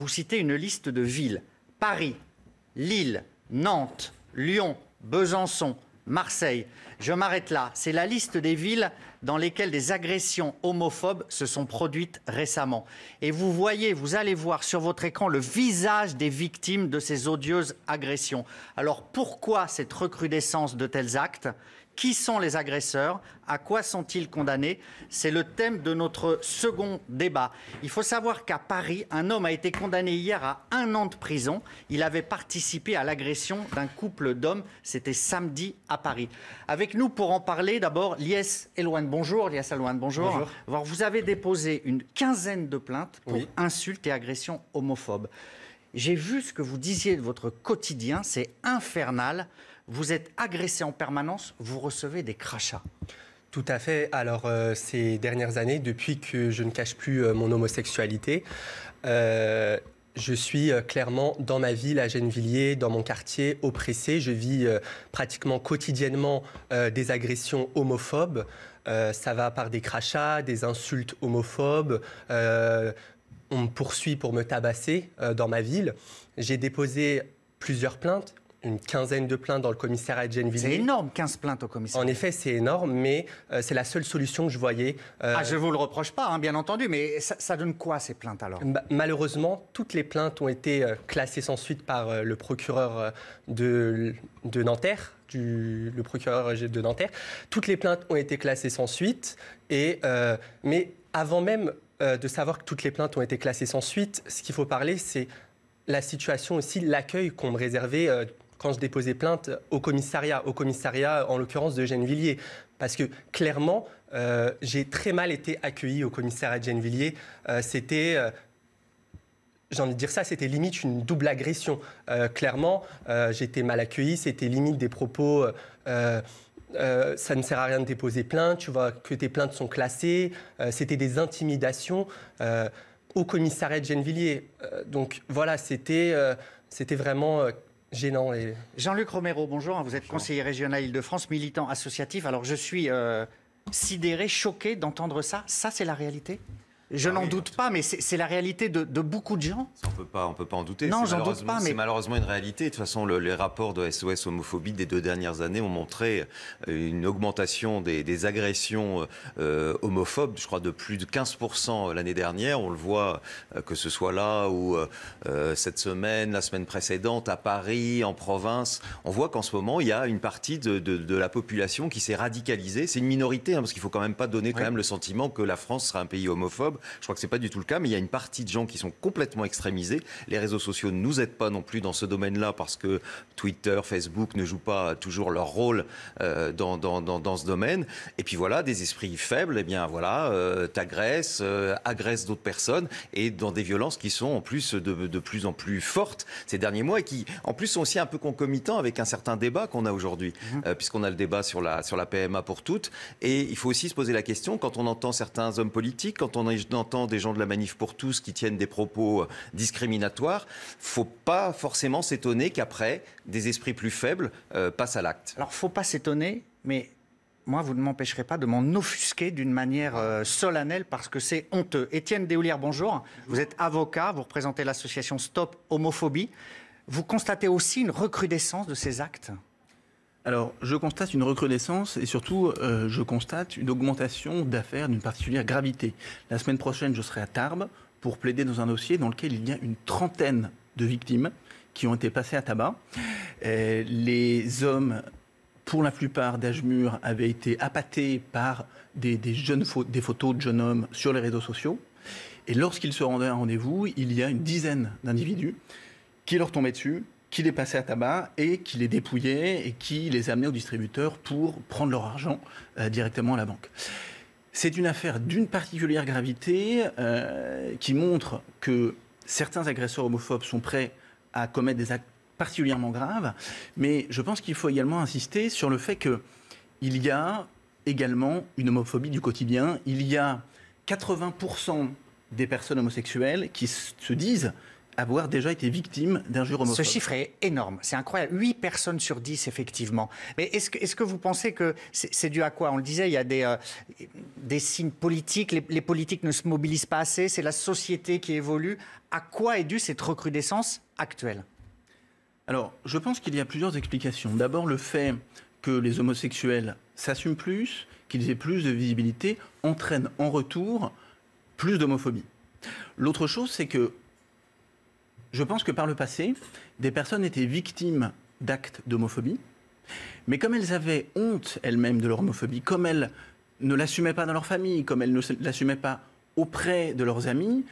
Vous citez une liste de villes. Paris, Lille, Nantes, Lyon, Besançon, Marseille. Je m'arrête là. C'est la liste des villes dans lesquelles des agressions homophobes se sont produites récemment. Et vous voyez, vous allez voir sur votre écran le visage des victimes de ces odieuses agressions. Alors pourquoi cette recrudescence de tels actes ? Qui sont les agresseurs? À quoi sont-ils condamnés? C'est le thème de notre second débat. Il faut savoir qu'à Paris, un homme a été condamné hier à 1 an de prison. Il avait participé à l'agression d'un couple d'hommes. C'était samedi à Paris. Avec nous pour en parler, d'abord, Lies Elouane. Bonjour, Lies Elouane, bonjour. Bonjour. Alors, vous avez déposé une quinzaine de plaintes pour insultes et agressions homophobes. J'ai vu ce que vous disiez de votre quotidien, c'est infernal. Vous êtes agressé en permanence, vous recevez des crachats. Tout à fait. Alors, ces dernières années, depuis que je ne cache plus mon homosexualité, je suis clairement dans ma ville, à Gennevilliers, dans mon quartier, oppressé. Je vis pratiquement quotidiennement des agressions homophobes. Ça va par des crachats, des insultes homophobes. On me poursuit pour me tabasser dans ma ville. J'ai déposé plusieurs plaintes. Une quinzaine de plaintes dans le commissariat de Gennevilliers. C'est énorme, 15 plaintes au commissariat. En effet, c'est énorme, mais c'est la seule solution que je voyais. Je ne vous le reproche pas, hein, bien entendu, mais ça donne quoi, ces plaintes, alors? Malheureusement, toutes les plaintes ont été classées sans suite par le procureur de Nanterre, le procureur de Nanterre. Toutes les plaintes ont été classées sans suite, mais avant même de savoir que toutes les plaintes ont été classées sans suite, ce qu'il faut parler, c'est la situation aussi, l'accueil qu'on me réservait quand je déposais plainte au commissariat en l'occurrence de Gennevilliers. Parce que clairement, j'ai très mal été accueilli au commissariat de Gennevilliers. C'était, j'ai envie de dire ça, c'était limite une double agression. Clairement, j'ai été mal accueilli, c'était limite des propos... ça ne sert à rien de déposer plainte, tu vois que tes plaintes sont classées. C'était des intimidations au commissariat de Gennevilliers. Donc voilà, c'était vraiment... gênant. Jean-Luc Romero, bonjour. Vous êtes conseiller régional Île-de-France, militant associatif. Alors je suis sidéré, choqué d'entendre ça. Ça, c'est la réalité? Je n'en doute pas, mais c'est la réalité de beaucoup de gens. On peut pas en douter. Non, j'en doute pas. C'est malheureusement une réalité. De toute façon, les rapports de SOS Homophobie des 2 dernières années ont montré une augmentation des agressions homophobes, je crois de plus de 15% l'année dernière. On le voit, que ce soit là ou cette semaine, la semaine précédente, à Paris, en province. On voit qu'en ce moment, il y a une partie de la population qui s'est radicalisée. C'est une minorité, hein, parce qu'il ne faut quand même pas donner quand même le sentiment que la France sera un pays homophobe. Je crois que ce n'est pas du tout le cas, mais il y a une partie de gens qui sont complètement extrémisés. Les réseaux sociaux ne nous aident pas non plus dans ce domaine-là parce que Twitter, Facebook ne jouent pas toujours leur rôle dans ce domaine. Et puis voilà, des esprits faibles, eh bien voilà, t'agressent, agressent d'autres personnes et dans des violences qui sont en plus de plus en plus fortes ces derniers mois et qui en plus sont aussi un peu concomitants avec un certain débat qu'on a aujourd'hui, puisqu'on a le débat sur la PMA pour toutes. Et il faut aussi se poser la question, quand on entend certains hommes politiques, quand on entend des gens de la Manif pour tous qui tiennent des propos discriminatoires, faut pas forcément s'étonner qu'après, des esprits plus faibles passent à l'acte. Alors, faut pas s'étonner, mais moi, vous ne m'empêcherez pas de m'en offusquer d'une manière solennelle parce que c'est honteux. Étienne Déhoulière, bonjour. Vous êtes avocat, vous représentez l'association Stop Homophobie. Vous constatez aussi une recrudescence de ces actes? Alors, je constate une recrudescence et surtout, je constate une augmentation d'affaires d'une particulière gravité. La semaine prochaine, je serai à Tarbes pour plaider dans un dossier dans lequel il y a une trentaine de victimes qui ont été passées à tabac. Les hommes, pour la plupart d'âge mûr, avaient été appâtés par des photos de jeunes hommes sur les réseaux sociaux. Et lorsqu'ils se rendaient à un rendez-vous, il y a une dizaine d'individus qui leur tombaient dessus, qui les passaient à tabac et qui les dépouillaient et qui les amenaient au distributeur pour prendre leur argent directement à la banque. C'est une affaire d'une particulière gravité qui montre que certains agresseurs homophobes sont prêts à commettre des actes particulièrement graves, mais je pense qu'il faut également insister sur le fait qu'il y a également une homophobie du quotidien. Il y a 80% des personnes homosexuelles qui se disent avoir déjà été victimes d'injures homophobes. Ce chiffre est énorme, c'est incroyable. 8 personnes sur 10, effectivement. Mais est-ce que vous pensez que c'est dû à quoi? On le disait, il y a des signes politiques, les politiques ne se mobilisent pas assez, c'est la société qui évolue. À quoi est due cette recrudescence actuelle? Alors, je pense qu'il y a plusieurs explications. D'abord, le fait que les homosexuels s'assument plus, qu'ils aient plus de visibilité, entraîne en retour plus d'homophobie. L'autre chose, c'est que je pense que par le passé, des personnes étaient victimes d'actes d'homophobie, mais comme elles avaient honte elles-mêmes de leur homophobie, comme elles ne l'assumaient pas dans leur famille, comme elles ne l'assumaient pas auprès de leurs amis,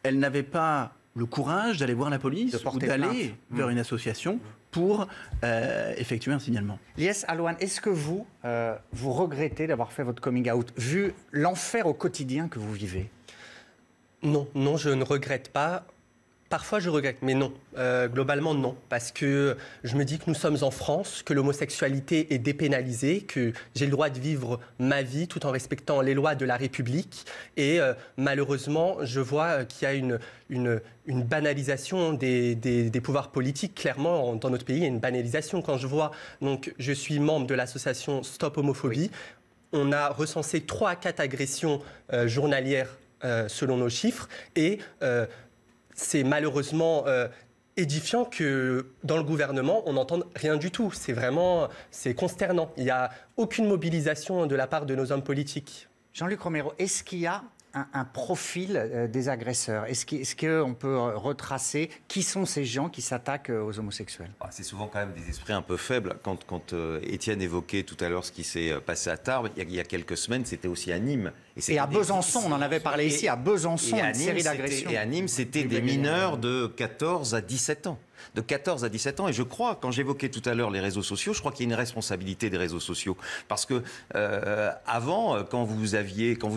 elles n'avaient pas le courage d'aller voir la police ou d'aller vers une association pour effectuer un signalement. Lies Alouane, est-ce que vous regrettez d'avoir fait votre coming out, vu l'enfer au quotidien que vous vivez? Non, je ne regrette pas. Parfois, je regrette, mais non. Globalement, non. Parce que je me dis que nous sommes en France, que l'homosexualité est dépénalisée, que j'ai le droit de vivre ma vie tout en respectant les lois de la République. Et malheureusement, je vois qu'il y a une banalisation des pouvoirs politiques. Clairement, dans notre pays, il y a une banalisation. Quand je vois, donc, je suis membre de l'association Stop Homophobie, on a recensé 3 à 4 agressions journalières selon nos chiffres. Et c'est malheureusement édifiant que dans le gouvernement, on n'entende rien du tout. C'est consternant. Il n'y a aucune mobilisation de la part de nos hommes politiques. Jean-Luc Romero, est-ce qu'il y a un profil des agresseurs? Est-ce qu'on peut retracer qui sont ces gens qui s'attaquent aux homosexuels? C'est souvent quand même des esprits un peu faibles. Quand Étienne évoquait tout à l'heure ce qui s'est passé à Tarbes, il y a quelques semaines, c'était aussi à Nîmes. Et à Besançon, on en avait parlé ici, à Besançon, une série d'agressions. Et à Nîmes, c'était des mineurs de 14 à 17 ans. De 14 à 17 ans. Et je crois, quand j'évoquais tout à l'heure les réseaux sociaux, je crois qu'il y a une responsabilité des réseaux sociaux. Parce que avant, quand vous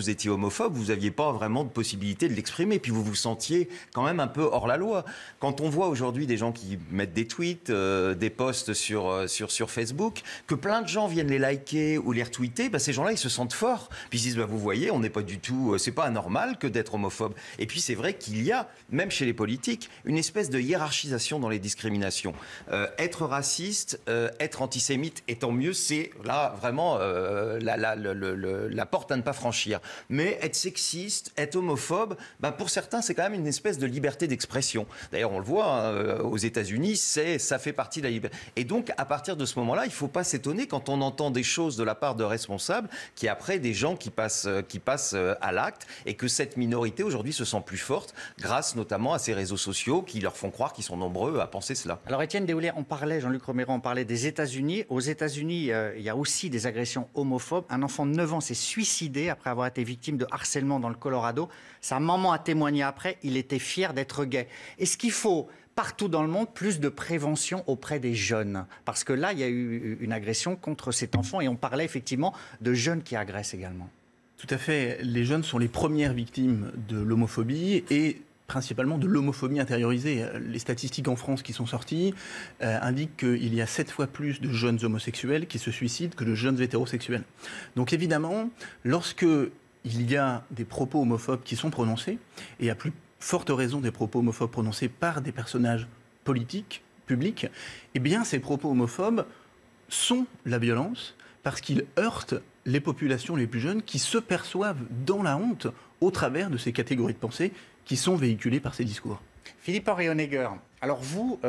étiez homophobe, vous n'aviez pas vraiment de possibilité de l'exprimer. Puis vous vous sentiez quand même un peu hors la loi. Quand on voit aujourd'hui des gens qui mettent des tweets, des posts sur Facebook, que plein de gens viennent les liker ou les retweeter, ces gens-là, ils se sentent forts. Puis ils disent, vous voyez, on n'est pas du tout... c'est pas anormal que d'être homophobe. Et puis c'est vrai qu'il y a, même chez les politiques, une espèce de hiérarchisation dans les discriminations. Être raciste, être antisémite, et tant mieux, c'est là vraiment la porte à ne pas franchir. Mais être sexiste, être homophobe, pour certains, c'est quand même une espèce de liberté d'expression. D'ailleurs, on le voit, aux États-Unis, ça fait partie de la liberté. Et donc, à partir de ce moment-là, il ne faut pas s'étonner quand on entend des choses de la part de responsables, qui après des gens qui passent à l'acte, et que cette minorité aujourd'hui se sent plus forte, grâce notamment à ces réseaux sociaux qui leur font croire qu'ils sont nombreux à penser cela. Alors Étienne Déhoullière, Jean-Luc Romero, on parlait des États-Unis. Aux États-Unis, il y a aussi des agressions homophobes. Un enfant de 9 ans s'est suicidé après avoir été victime de harcèlement dans le Colorado. Sa maman a témoigné après, il était fier d'être gay. Est-ce qu'il faut partout dans le monde plus de prévention auprès des jeunes? Parce que là, il y a eu une agression contre cet enfant et on parlait effectivement de jeunes qui agressent également. Tout à fait. Les jeunes sont les premières victimes de l'homophobie et principalement de l'homophobie intériorisée. Les statistiques en France qui sont sorties indiquent qu'il y a 7 fois plus de jeunes homosexuels qui se suicident que de jeunes hétérosexuels. Donc évidemment, lorsque il y a des propos homophobes qui sont prononcés, et à plus forte raison des propos homophobes prononcés par des personnages politiques, publics, eh bien ces propos homophobes sont la violence parce qu'ils heurtent les populations les plus jeunes qui se perçoivent dans la honte au travers de ces catégories de pensée qui sont véhiculées par ces discours. Philippe-Henri Honegger, alors vous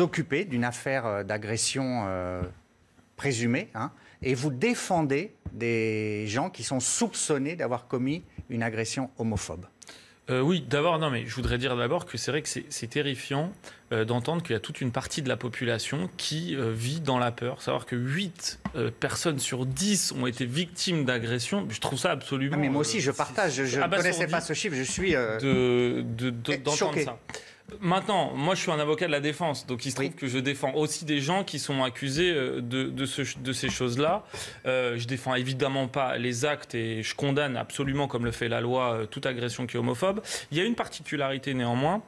occupez d'une affaire d'agression présumée, et vous défendez des gens qui sont soupçonnés d'avoir commis une agression homophobe. Oui, d'abord, non, mais je voudrais dire d'abord que c'est vrai que c'est terrifiant d'entendre qu'il y a toute une partie de la population qui vit dans la peur. Savoir que 8 personnes sur 10 ont été victimes d'agressions, je trouve ça absolument... mais moi aussi, je partage, je ne connaissais pas ce chiffre, je suis d'entendre ça. Maintenant, moi je suis un avocat de la défense, donc il se trouve que je défends aussi des gens qui sont accusés de ces choses-là. Je défends évidemment pas les actes et je condamne absolument, comme le fait la loi, toute agression qui est homophobe. Il y a une particularité néanmoins,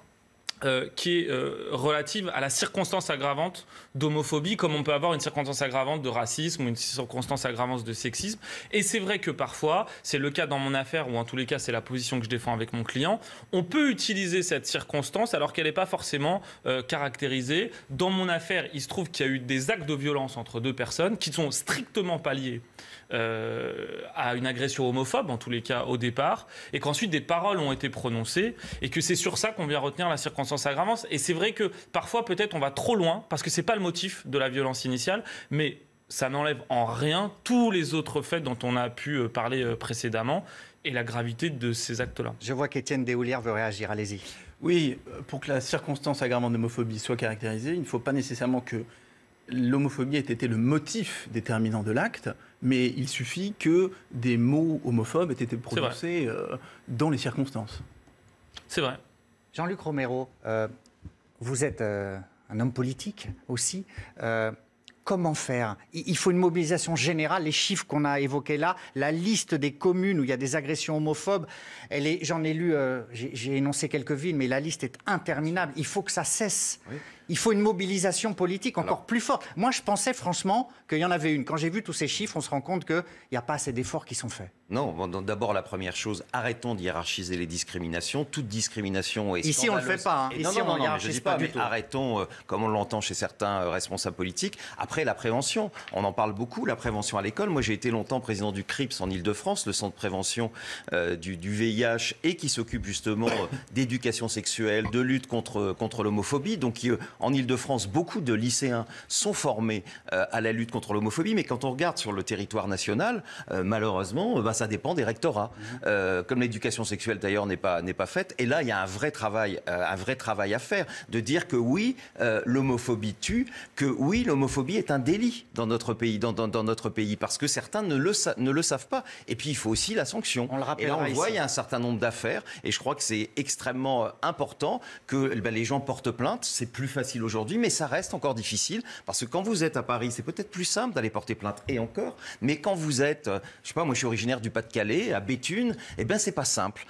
qui est relative à la circonstance aggravante d'homophobie, comme on peut avoir une circonstance aggravante de racisme ou une circonstance aggravante de sexisme. Et c'est vrai que parfois, c'est le cas dans mon affaire, ou en tous les cas, c'est la position que je défends avec mon client, on peut utiliser cette circonstance alors qu'elle n'est pas forcément caractérisée. Dans mon affaire, il se trouve qu'il y a eu des actes de violence entre deux personnes qui sont strictement pas liés à une agression homophobe, en tous les cas au départ, et qu'ensuite des paroles ont été prononcées, et que c'est sur ça qu'on vient retenir la circonstance aggravante. Et c'est vrai que parfois peut-être on va trop loin, parce que c'est pas le motif de la violence initiale, mais ça n'enlève en rien tous les autres faits dont on a pu parler précédemment, et la gravité de ces actes-là. Je vois qu'Étienne Deshoulières veut réagir, allez-y. Oui, pour que la circonstance aggravante d'homophobie soit caractérisée, il ne faut pas nécessairement que l'homophobie ait été le motif déterminant de l'acte, mais il suffit que des mots homophobes aient été prononcés dans les circonstances. C'est vrai. Jean-Luc Romero, vous êtes un homme politique aussi. Comment faire? Il faut une mobilisation générale. Les chiffres qu'on a évoqués là, la liste des communes où il y a des agressions homophobes, j'en ai lu, j'ai énoncé quelques villes, mais la liste est interminable. Il faut que ça cesse. Oui. Il faut une mobilisation politique encore plus forte. Moi, je pensais franchement qu'il y en avait une. Quand j'ai vu tous ces chiffres, on se rend compte qu'il n'y a pas assez d'efforts qui sont faits. Non, bon, d'abord la première chose, arrêtons de hiérarchiser les discriminations. Toute discrimination est scandaleuse. Ici, on ne le fait pas. Hein. Ici, on ne hiérarchise pas du tout. Arrêtons, comme on l'entend chez certains responsables politiques. Après, la prévention, on en parle beaucoup, la prévention à l'école. Moi, j'ai été longtemps président du CRIPS en Ile-de-France, le centre de prévention du VIH, et qui s'occupe justement d'éducation sexuelle, de lutte contre l'homophobie. Donc, en Ile-de-France, beaucoup de lycéens sont formés à la lutte contre l'homophobie, mais quand on regarde sur le territoire national, malheureusement, ça dépend des rectorats. Comme l'éducation sexuelle d'ailleurs n'est pas faite, et là il y a un vrai travail à faire, de dire que oui, l'homophobie tue, que oui, l'homophobie est un délit dans notre pays, dans notre pays, parce que certains ne le savent pas. Et puis il faut aussi la sanction. On le rappellera. Et là on voit, il y a un certain nombre d'affaires, et je crois que c'est extrêmement important que les gens portent plainte. C'est plus facile aujourd'hui, mais ça reste encore difficile, parce que quand vous êtes à Paris, c'est peut-être plus simple d'aller porter plainte, et encore, mais quand vous êtes, je sais pas, moi je suis originaire du Pas-de-Calais, à Béthune, eh bien c'est pas simple.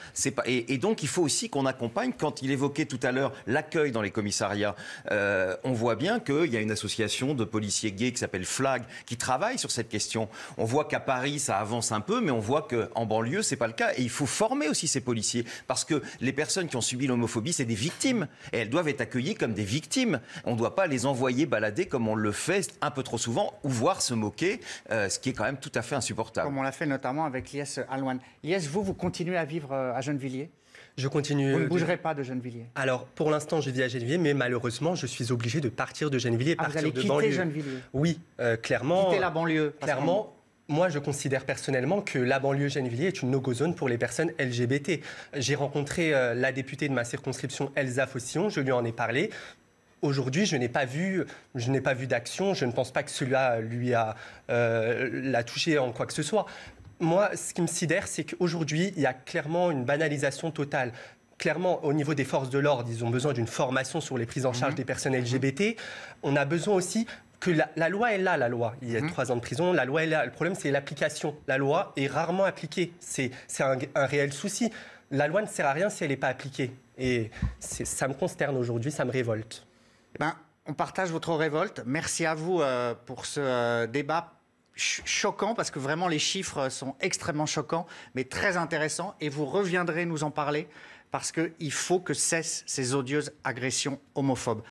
Et donc il faut aussi qu'on accompagne. Quand il évoquait tout à l'heure l'accueil dans les commissariats, on voit bien qu'il y a une association de policiers gays qui s'appelle FLAG, qui travaille sur cette question. On voit qu'à Paris ça avance un peu, mais on voit qu'en banlieue c'est pas le cas. Et il faut former aussi ces policiers, parce que les personnes qui ont subi l'homophobie, c'est des victimes, et elles doivent être accueillies comme des victimes. On ne doit pas les envoyer balader comme on le fait un peu trop souvent, ou voir se moquer, ce qui est quand même tout à fait insupportable. Comme on l'a fait notamment avec Lies Alouane. Lies, vous continuez à vivre à Gennevilliers? Je continue. Vous ne bougerez pas de Gennevilliers? Alors, pour l'instant, je vis à Gennevilliers, mais malheureusement, je suis obligé de partir de Gennevilliers et partir de banlieue. Vous allez quitter Gennevilliers? Oui, clairement. Quitter la banlieue? Clairement. Moi, je considère personnellement que la banlieue Gennevilliers est une no-go zone pour les personnes LGBT. J'ai rencontré la députée de ma circonscription, Elsa Faucillon, je lui en ai parlé. Aujourd'hui, je n'ai pas vu d'action. Je ne pense pas que cela l'a touché en quoi que ce soit. Moi, ce qui me sidère, c'est qu'aujourd'hui, il y a clairement une banalisation totale. Clairement, au niveau des forces de l'ordre, ils ont besoin d'une formation sur les prises en charge des personnes LGBT. On a besoin aussi que la loi est là, la loi. Il y a 3 ans de prison, la loi est là. Le problème, c'est l'application. La loi est rarement appliquée. C'est un réel souci. La loi ne sert à rien si elle n'est pas appliquée. Et ça me consterne aujourd'hui, ça me révolte. On partage votre révolte. Merci à vous pour ce débat choquant, parce que vraiment les chiffres sont extrêmement choquants, mais très intéressants. Et vous reviendrez nous en parler, parce qu'il faut que cessent ces odieuses agressions homophobes.